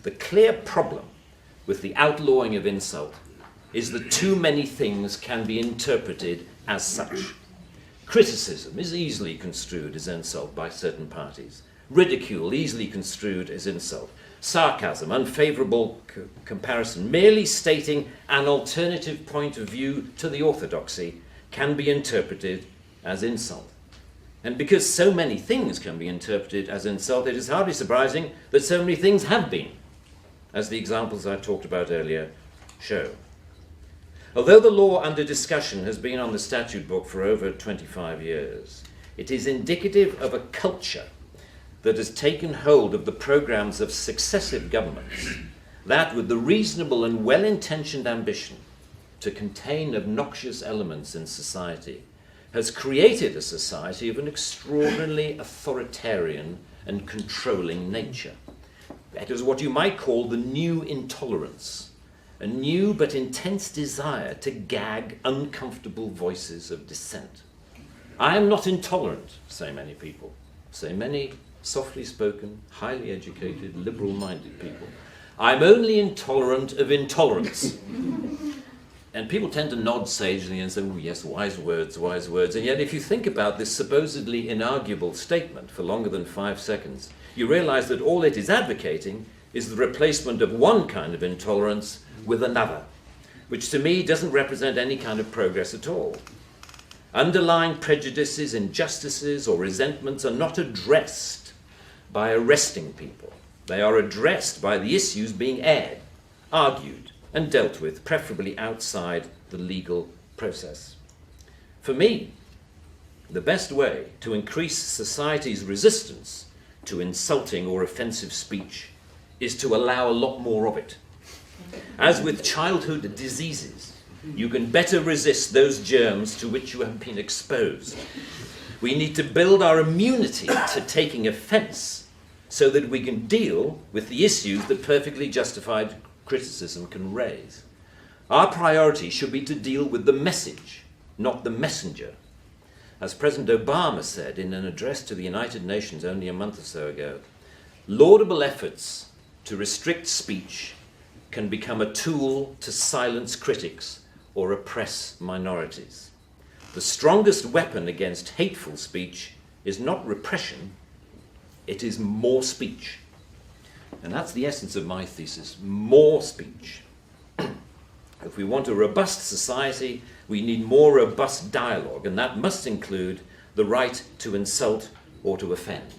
The clear problem with the outlawing of insult is that too many things can be interpreted as such. Criticism is easily construed as insult by certain parties. Ridicule easily construed as insult. Sarcasm, unfavourable comparison, merely stating an alternative point of view to the orthodoxy can be interpreted as insult. And because so many things can be interpreted as insult, it is hardly surprising that so many things have been, as the examples I talked about earlier show. Although the law under discussion has been on the statute book for over 25 years, it is indicative of a culture that has taken hold of the programs of successive governments, that with the reasonable and well-intentioned ambition to contain obnoxious elements in society, has created a society of an extraordinarily authoritarian and controlling nature. That is what you might call the new intolerance, a new but intense desire to gag uncomfortable voices of dissent. I am not intolerant, say many people, say many softly spoken, highly educated, liberal-minded people. I'm only intolerant of intolerance. And people tend to nod sagely and say, oh yes, wise words, wise words. And yet if you think about this supposedly inarguable statement for longer than 5 seconds, you realize that all it is advocating is the replacement of one kind of intolerance with another, which to me doesn't represent any kind of progress at all. Underlying prejudices, injustices, or resentments are not addressed by arresting people. They are addressed by the issues being aired, argued, and dealt with, preferably outside the legal process. For me, the best way to increase society's resistance to insulting or offensive speech is to allow a lot more of it. As with childhood diseases, you can better resist those germs to which you have been exposed. We need to build our immunity to taking offense so that we can deal with the issues that perfectly justified criticism can raise. Our priority should be to deal with the message, not the messenger. As President Obama said in an address to the United Nations only a month or so ago, laudable efforts to restrict speech can become a tool to silence critics or oppress minorities. The strongest weapon against hateful speech is not repression, it is more speech. And that's the essence of my thesis, more speech. If we want a robust society, we need more robust dialogue, and that must include the right to insult or to offend.